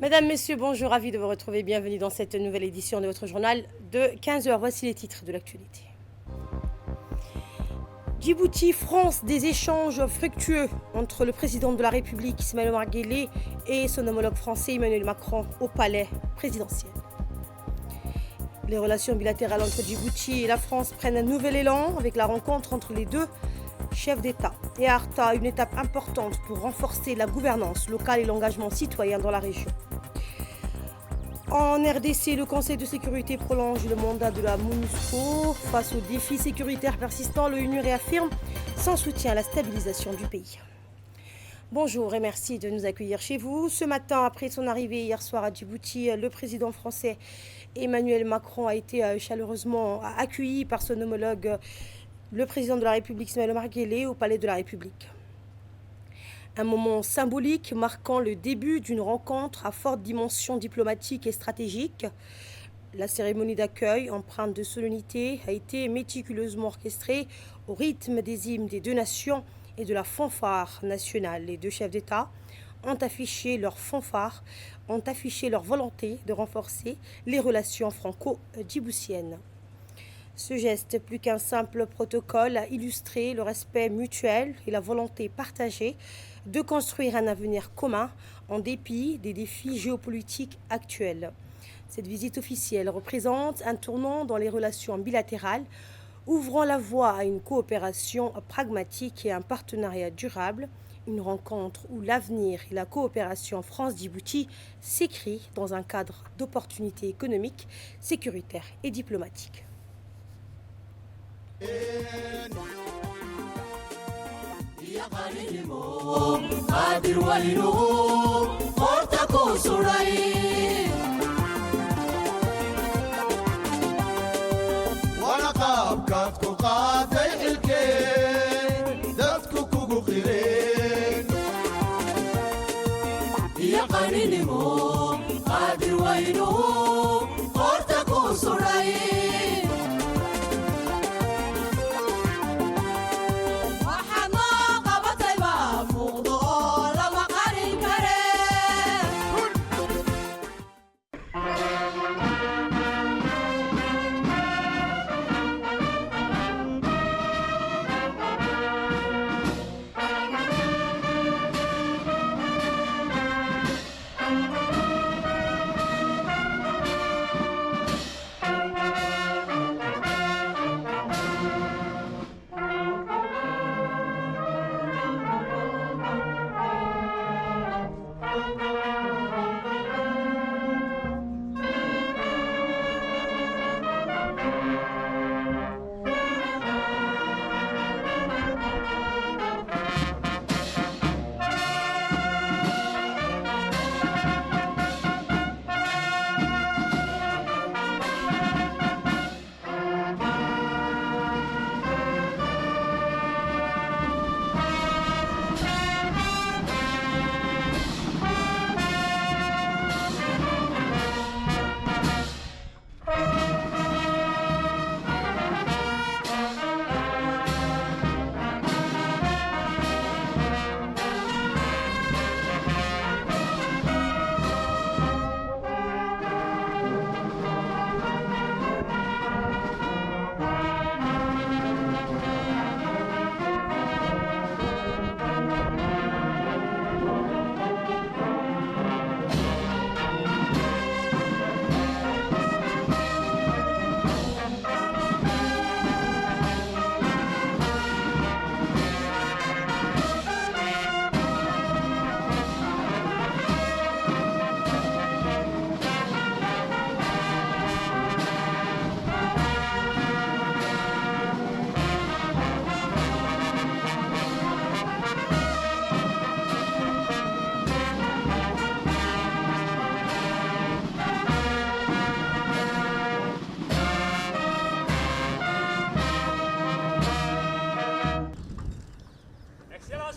Mesdames, Messieurs, bonjour, ravi de vous retrouver. Bienvenue dans cette nouvelle édition de votre journal de 15 heures. Voici les titres de l'actualité. Djibouti, France, des échanges fructueux entre le président de la République, Ismaël Omar Guelleh, et son homologue français, Emmanuel Macron, au palais présidentiel. Les relations bilatérales entre Djibouti et la France prennent un nouvel élan avec la rencontre entre les deux chefs d'État. Et Arta, une étape importante pour renforcer la gouvernance locale et l'engagement citoyen dans la région. En RDC, le Conseil de sécurité prolonge le mandat de la MONUSCO. Face aux défis sécuritaires persistants, l'ONU réaffirme son soutien à la stabilisation du pays. Bonjour et merci de nous accueillir chez vous. Ce matin, après son arrivée hier soir à Djibouti, le président français Emmanuel Macron a été chaleureusement accueilli par son homologue, le président de la République Ismaël Omar Guelleh, au Palais de la République. Un moment symbolique marquant le début d'une rencontre à forte dimension diplomatique et stratégique. La cérémonie d'accueil, empreinte de solennité, a été méticuleusement orchestrée au rythme des hymnes des deux nations et de la fanfare nationale. Les deux chefs d'État ont affiché leur fanfare, ont affiché leur volonté de renforcer les relations franco-djiboutiennes. Ce geste, plus qu'un simple protocole, a illustré le respect mutuel et la volonté partagée de construire un avenir commun en dépit des défis géopolitiques actuels. Cette visite officielle représente un tournant dans les relations bilatérales, ouvrant la voie à une coopération pragmatique et un partenariat durable, une rencontre où l'avenir et la coopération France-Djibouti s'écrit dans un cadre d'opportunités économiques, sécuritaires et diplomatiques.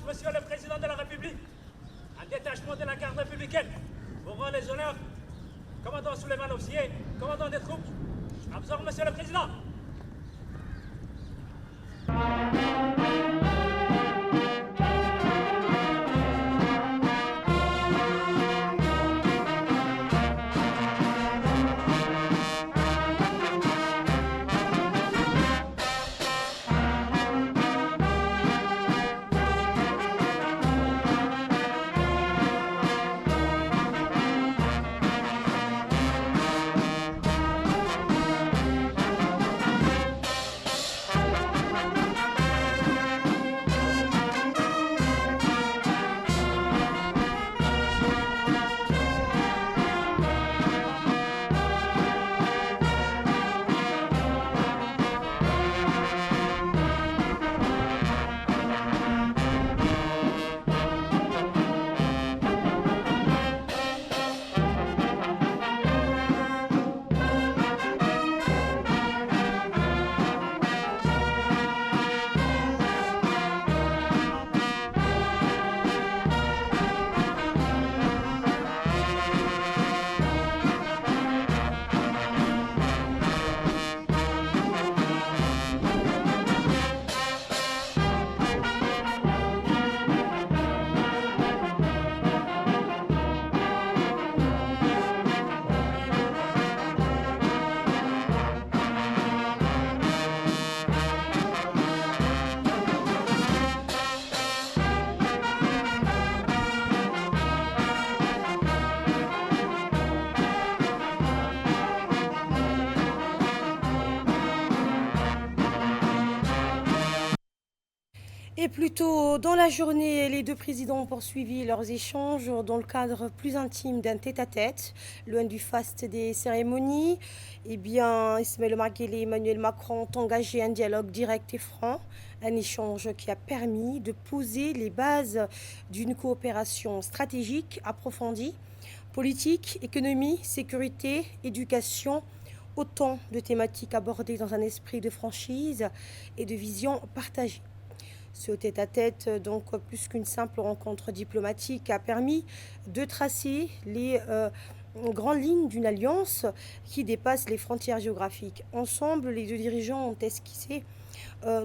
Monsieur le Président de la République, un détachement de la garde républicaine vous rend les honneurs. Commandant Souleymane Officier, commandant des troupes, à vous ordre, Monsieur le Président. Et plus tôt dans la journée, les deux présidents ont poursuivi leurs échanges dans le cadre plus intime d'un tête-à-tête, loin du faste des cérémonies. Eh bien, Ismaël Omar Guelleh et Emmanuel Macron ont engagé un dialogue direct et franc, un échange qui a permis de poser les bases d'une coopération stratégique approfondie, politique, économie, sécurité, éducation, autant de thématiques abordées dans un esprit de franchise et de vision partagée. Ce tête-à-tête, donc plus qu'une simple rencontre diplomatique, a permis de tracer les grandes lignes d'une alliance qui dépasse les frontières géographiques. Ensemble, les deux dirigeants ont esquissé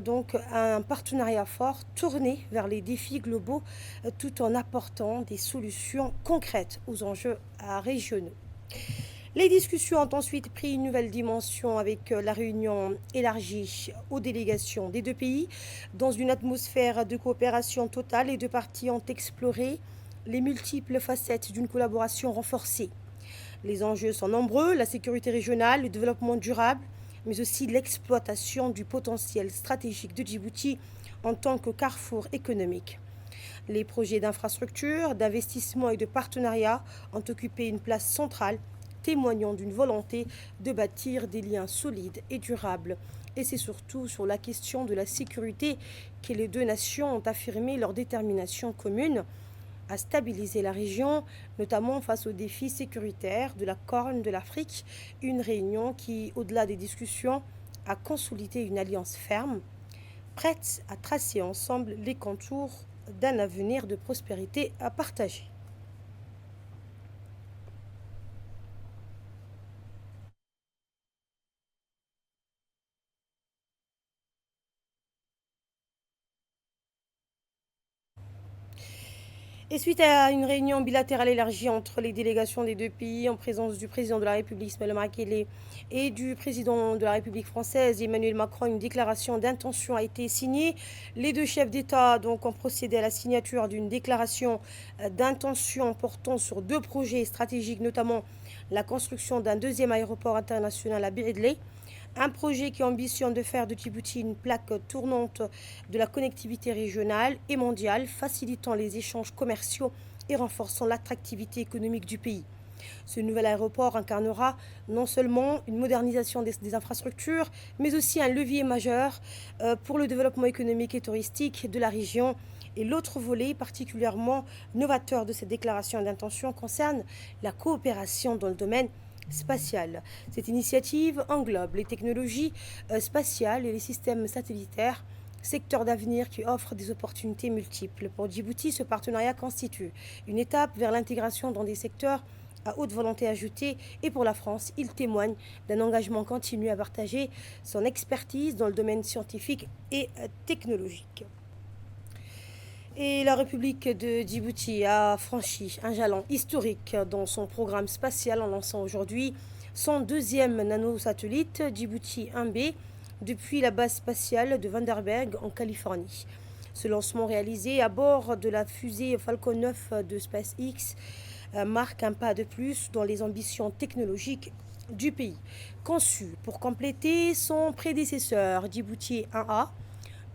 donc un partenariat fort tourné vers les défis globaux tout en apportant des solutions concrètes aux enjeux régionaux. Les discussions ont ensuite pris une nouvelle dimension avec la réunion élargie aux délégations des deux pays. Dans une atmosphère de coopération totale, les deux parties ont exploré les multiples facettes d'une collaboration renforcée. Les enjeux sont nombreux, la sécurité régionale, le développement durable, mais aussi l'exploitation du potentiel stratégique de Djibouti en tant que carrefour économique. Les projets d'infrastructure, d'investissement et de partenariat ont occupé une place centrale, témoignant d'une volonté de bâtir des liens solides et durables. Et c'est surtout sur la question de la sécurité que les deux nations ont affirmé leur détermination commune à stabiliser la région, notamment face aux défis sécuritaires de la Corne de l'Afrique, une réunion qui, au-delà des discussions, a consolidé une alliance ferme, prête à tracer ensemble les contours d'un avenir de prospérité à partager. Et suite à une réunion bilatérale élargie entre les délégations des deux pays, en présence du président de la République, Ismaël Omar Guelleh, et du président de la République française, Emmanuel Macron, une déclaration d'intention a été signée. Les deux chefs d'État donc, ont procédé à la signature d'une déclaration d'intention portant sur deux projets stratégiques, notamment la construction d'un deuxième aéroport international à Biredley, un projet qui ambitionne de faire de Djibouti une plaque tournante de la connectivité régionale et mondiale, facilitant les échanges commerciaux et renforçant l'attractivité économique du pays. Ce nouvel aéroport incarnera non seulement une modernisation des infrastructures, mais aussi un levier majeur pour le développement économique et touristique de la région. Et l'autre volet particulièrement novateur de cette déclaration d'intention concerne la coopération dans le domaine spatiale. Cette initiative englobe les technologies spatiales et les systèmes satellitaires, secteur d'avenir qui offre des opportunités multiples. Pour Djibouti, ce partenariat constitue une étape vers l'intégration dans des secteurs à haute volonté ajoutée et pour la France, il témoigne d'un engagement continu à partager son expertise dans le domaine scientifique et technologique. Et la République de Djibouti a franchi un jalon historique dans son programme spatial en lançant aujourd'hui son deuxième nanosatellite Djibouti 1B depuis la base spatiale de Vandenberg en Californie. Ce lancement réalisé à bord de la fusée Falcon 9 de SpaceX marque un pas de plus dans les ambitions technologiques du pays. Conçu pour compléter son prédécesseur Djibouti 1A,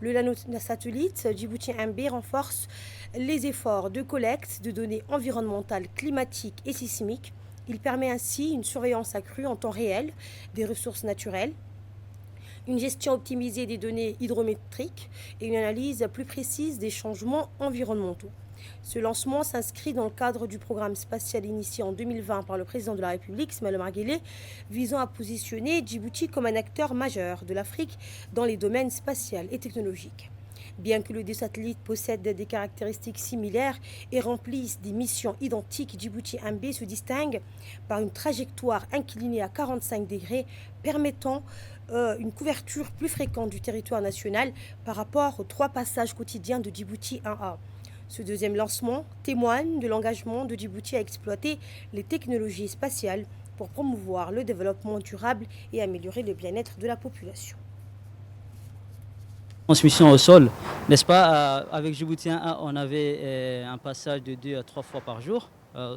le nanosatellite Djibouti 1B renforce les efforts de collecte de données environnementales, climatiques et sismiques. Il permet ainsi une surveillance accrue en temps réel des ressources naturelles, une gestion optimisée des données hydrométriques et une analyse plus précise des changements environnementaux. Ce lancement s'inscrit dans le cadre du programme spatial initié en 2020 par le président de la République, Ismaël Omar Guelleh, visant à positionner Djibouti comme un acteur majeur de l'Afrique dans les domaines spatial et technologiques. Bien que les deux satellites possèdent des caractéristiques similaires et remplissent des missions identiques, Djibouti 1B se distingue par une trajectoire inclinée à 45 degrés permettant une couverture plus fréquente du territoire national par rapport aux 3 passages quotidiens de Djibouti 1A. Ce deuxième lancement témoigne de l'engagement de Djibouti à exploiter les technologies spatiales pour promouvoir le développement durable et améliorer le bien-être de la population. Transmission au sol, n'est-ce pas? Avec Djibouti 1A, on avait un passage de 2 à 3 fois par jour,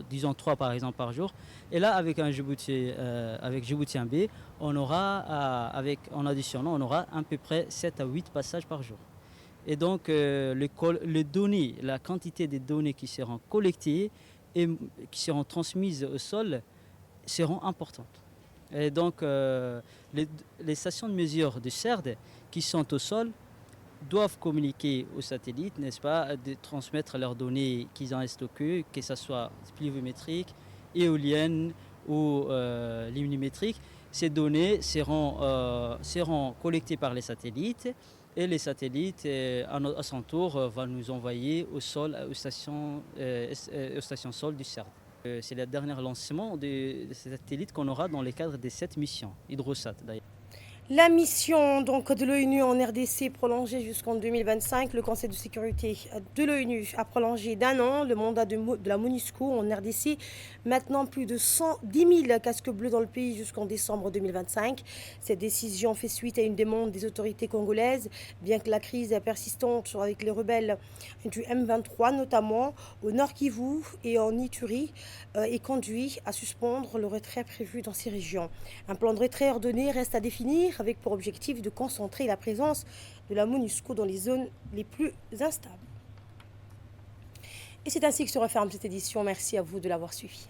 disons 3 par exemple par jour. Et là, avec Djibouti 1B, on aura, en additionnant, on aura à peu près 7 à 8 passages par jour. Et donc, les données, la quantité des données qui seront collectées et qui seront transmises au sol seront importantes. Et donc, les stations de mesure de CERD qui sont au sol doivent communiquer aux satellites, n'est-ce pas, de transmettre leurs données qu'ils ont stockées, que ce soit pluviométriques, éoliennes ou limnimétriques. Ces données seront collectées par les satellites et les satellites, à son tour, vont nous envoyer au sol, aux stations sol du CERD. C'est le dernier lancement de ces satellites qu'on aura dans le cadre de cette mission, Hydrosat d'ailleurs. La mission donc, de l'ONU en RDC prolongée jusqu'en 2025. Le Conseil de sécurité de l'ONU a prolongé d'1 an le mandat de la MONUSCO en RDC. Maintenant, plus de 110 000 casques bleus dans le pays jusqu'en décembre 2025. Cette décision fait suite à une demande des autorités congolaises, bien que la crise persistante avec les rebelles du M23, notamment au Nord Kivu et en Ituri, ait conduit à suspendre le retrait prévu dans ces régions. Un plan de retrait ordonné reste à définir, avec pour objectif de concentrer la présence de la MONUSCO dans les zones les plus instables. Et c'est ainsi que se referme cette édition. Merci à vous de l'avoir suivi.